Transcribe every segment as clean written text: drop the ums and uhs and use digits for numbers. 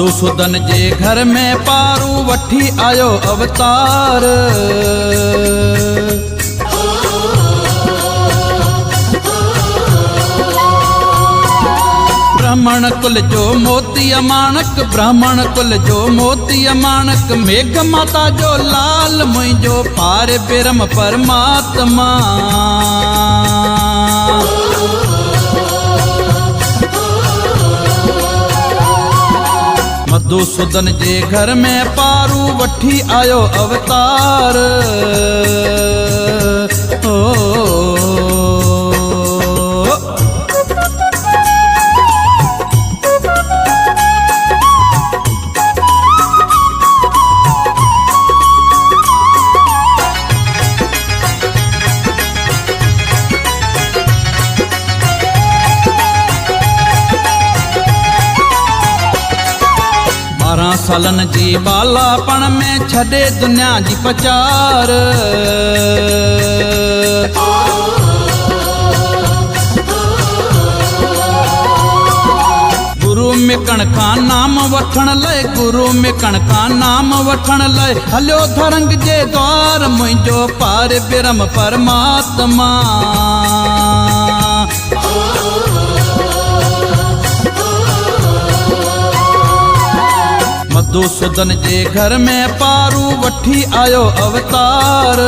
मधुसूदन जे घर में पारू वठी आयो अवतार। ब्राह्मण कुल जो मोती अमाणक, ब्राह्मण कुल जो मोती अमाणक, मेघ माता जो लाल मुझो पार बिरम परमात्मा। मधुसूदन जे घर में पारू वठी आयो अवतार। सालन जी बालापण में छॾे दुनिया जी पचार। गुरु मिकण का नाम वठण लय, गुरु मिकण का नाम वठण लय, हलियो धरंग जे द्वार मुझो पार बिरम परमात्मा। मधुसूदन जे घर में पारू वठी आयो अवतार।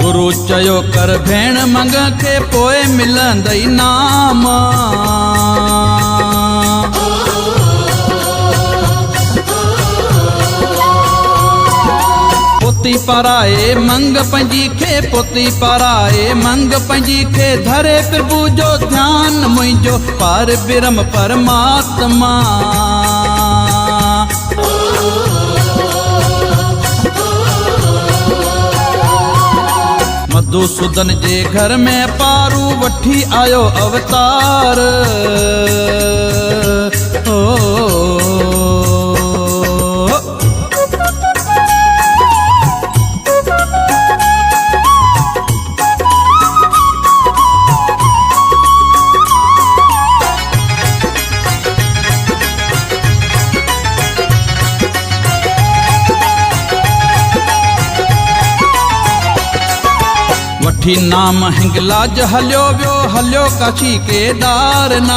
गुरु चयो कर भेण मंग के पोए मिलंदई नाम। पोती पराए मंग पंजी खे, पोती पराए मंग पंजी खे, धरे प्रभु जो ध्यान मुझो पार बिरम परमात्मा। मधुसूदन जे घर में पारू वठी आयो अवतार। वठी नाम हिंगलाज हलियो वियो, हलियो काशी केदारनाथ।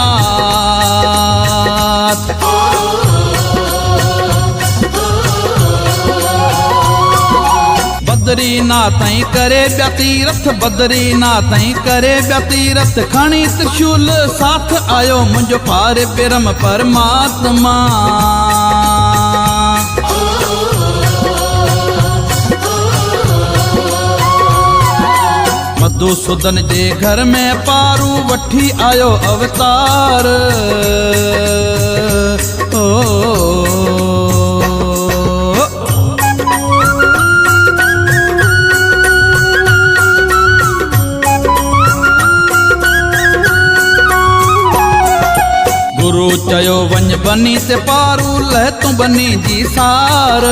बद्रीनाथ करे व्यतीरथ, बद्रीनाथ करे व्यतीरथ, खणी त्रिशूल साथ आयो मुझो पार बिरम परमात्मा। मधुसूदन जे घर में पारू वठी आयो अवतार। गुरु चयो वंज बनी ते पारू लह तू बनी जी सार।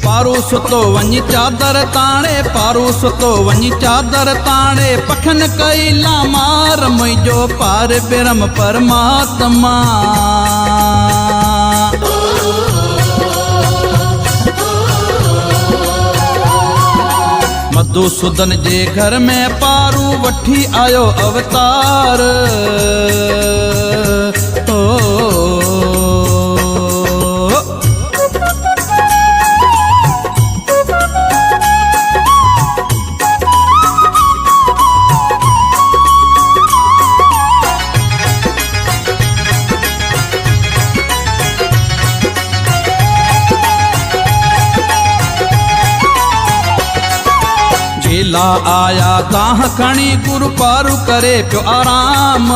पारू सुतो वञी चादर ताणे, पारू सुतो वञी चादर ताणे, पखन कईला मार मुझो पार बिरम परमात्मा। मधुसूदन जे घर में पारू वठी आयो अवतार। चेला आया ताह खणी गुरु पारू करे पियो आराम।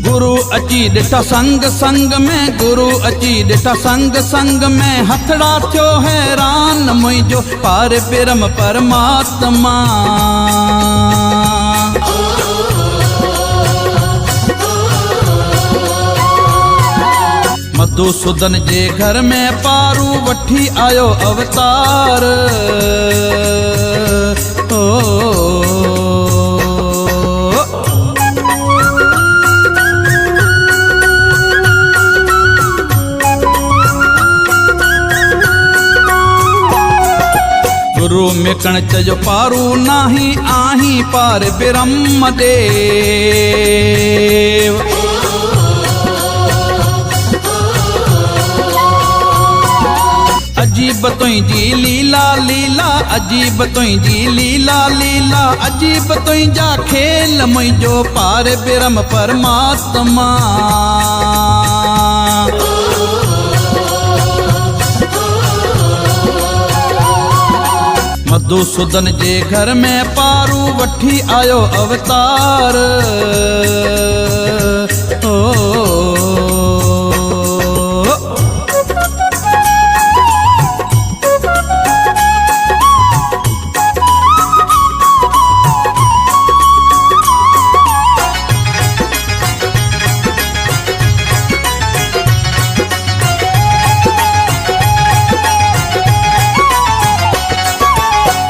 गुरु अची ॾिठा संग संग में, गुरु अची ॾिठा संग संग में, हथड़ा थियो हैरान मुंहिंजो पार ब्रह्म परमात्मा। मधुसूदन जे घर में पारू वठी आयो अवतार। गुरु में कण चयो पारू नाही आही पार ब्रह्म देव। अजीब तुंहिंजी लीला लीला, अजीब तुंहिंजी लीला लीला, अजीब तुंहिंजा खेल मुंहिंजो पार ब्रह्म परमात्मा। मधुसूदन जे घर में पारू वठी आयो अवतार।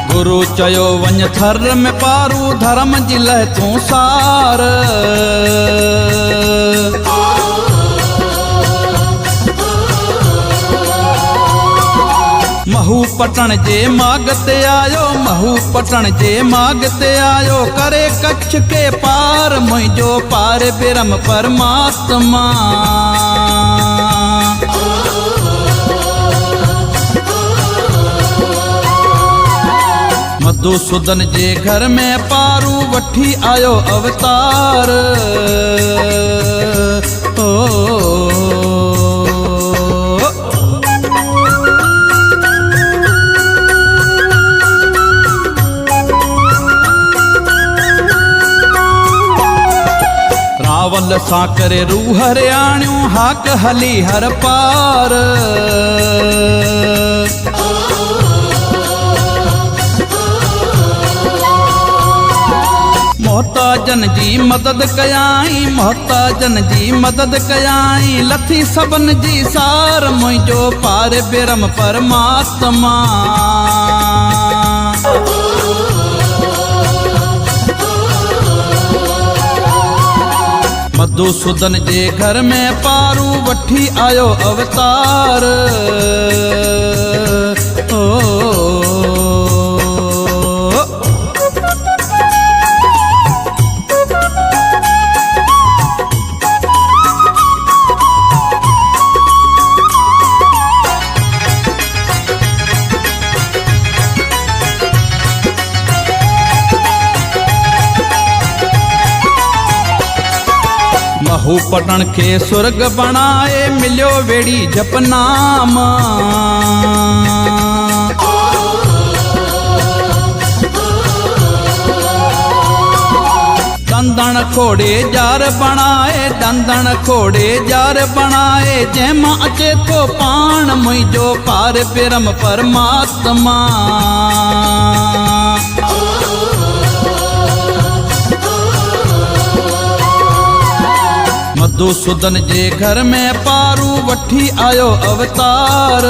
गुरु चयो वञ थर में पारू धर्म जी लह तूं सार। महू पटण जे माग ते आयो, महू पटण जे माग ते आयो, करे कच्छ के पार मुंहिंजो पार ब्रह्म परमात्मा। मधुसूदन जे घर में पारू वठी आयो अवतार। रावल सां करे रूह रे आणियूं, हाक हली हर पार। मोहताजन जी मदद कयाई, मोहताजन जी मदद कयाई, लथी सबन जी सार मुंहिंजो पार ब्रह्म परमात्मा। मधुसूदन जे घर में पारू वठी आयो अवतार। महू पटण के स्वर्ग बणाए, मिलियो वेड़ी जपनाम। दंदण खोड़े जार बणाए, दंदण खोड़े जार बणाए, जंहिंमां अचे थो पाण मुंहिंजो पार ब्रह्म परमात्मा। मधुसूदन जे घर में पारू वठी आयो अवतार।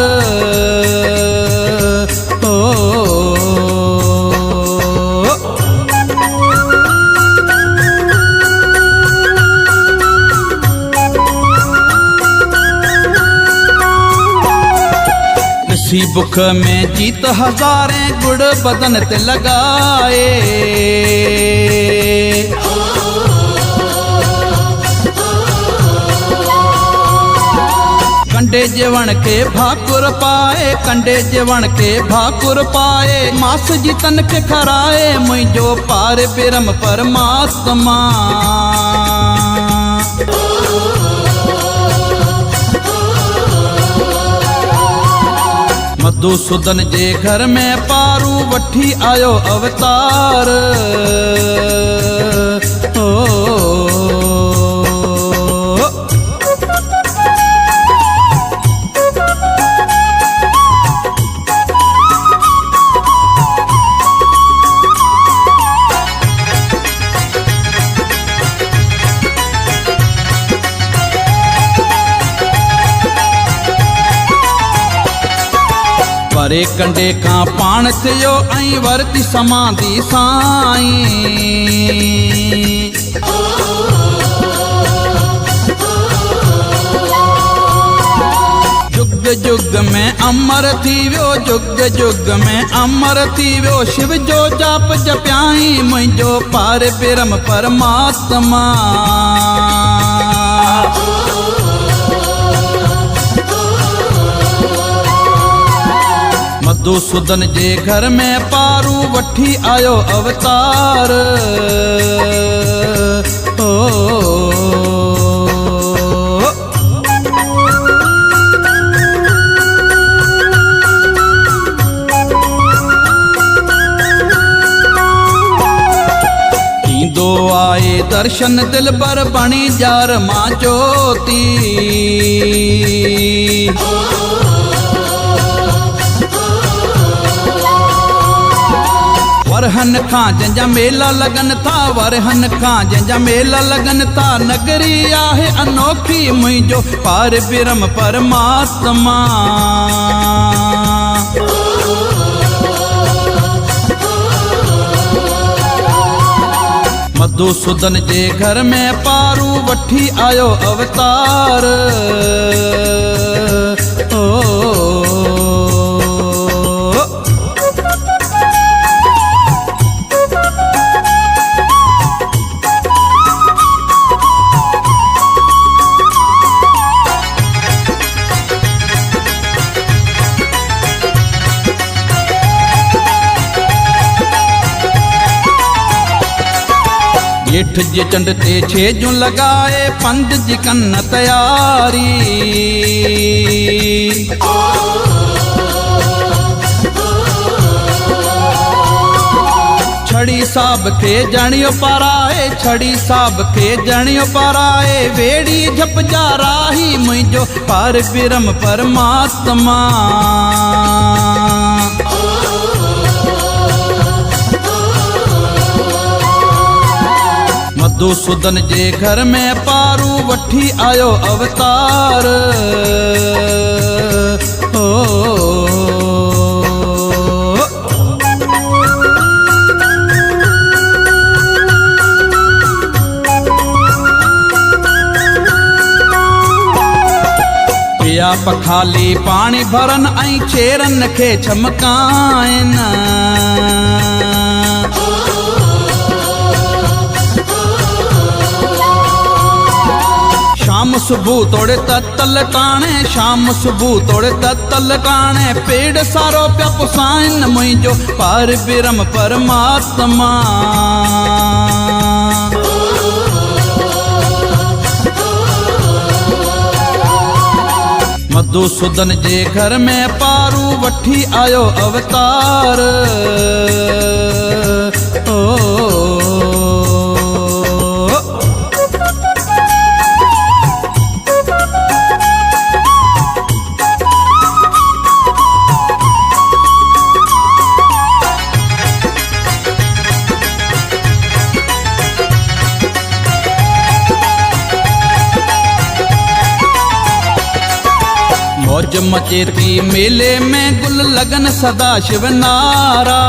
ऋषि बुख में जीत हज़ारे, गुड़ बदन ते लगाए। कंडे जेवण के भाकुर पाए, कंडे जेवण के भाकुर पाए, मास जी तन के खराए मुंहिंजो पार ब्रह्म परमात्मा। मधुसूदन जे घर में पारू वठी आयो अवतार। परे कंडे खां पाण थियो ऐं वरती समाधि साईं। जुग जुग में अमर थी वियो, जुग जुग में अमर थी वियो, शिव जो जाप जपियाई मुंहिंजो पार ब्रह्म परमात्मा। मधुसूदन जे घर में पारू वठी आयो अवतार। ओ ईंदो आए दर्शन दिल पर बणी जार मां ज्योति। वरहन खां जंहिंजा मेला लगन था, वरहन खां जंहिंजा मेला लगन था, नगरी आहे अनोखी मुंहिंजो पार ब्रह्म परमात्मा। मधुसूदन जे घर में पारू वठी आयो अवतार। ओ जेठ जे चंड ते छेजूं लगाए, पंध जी कन तैयारी। छड़ी साब खे जणियो पाराए, छड़ी साब खे जणियो पाराए, वेड़ी झप जा राही मुंहिंजो पार ब्रह्म परमात्मा। मधुसूदन जे घर में पारू वठी आयो अवतार। ओ पिया पखाली पाणी भरन ऐं छेरन खे छमकाइन। शाम सुबह तोड़े तत्तल काणे, शाम सुबह तोड़े तत्तल काणे, पेड़ सारो पिया पुसाइन मुंहिंजो पार ब्रह्म परमात्मा। मधुसूदन जे घर में पारू वठी आयो अवतार। ओ मौज मचे थी मेले में, गुल लगन सदा शिव नारा।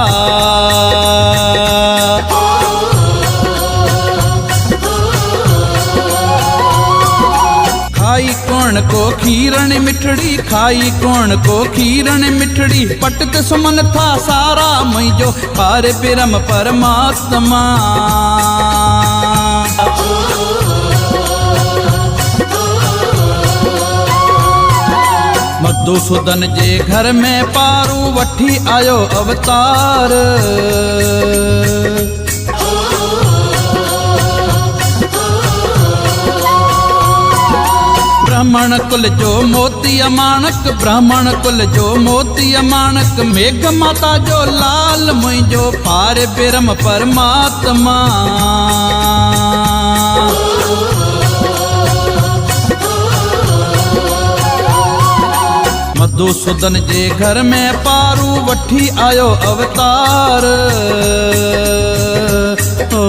खाई कौन को खीरण मिठड़ी, खाई कौन को खीरण मिठड़ी, पटत सुमन था सारा मुंहिंजो पार ब्रह्म परमात्मा। मधुसूदन जे घर में पारू वठी आयो अवतार। ब्राह्मण कुल जो मोती अमाणक, ब्राह्मण कुल जो मोती अमाणक, मेघ माता जो लाल मुंहिंजो पार ब्रह्म परमात्मा। मधुसूदन जे घर में पारू वठी आयो अवतार। ओ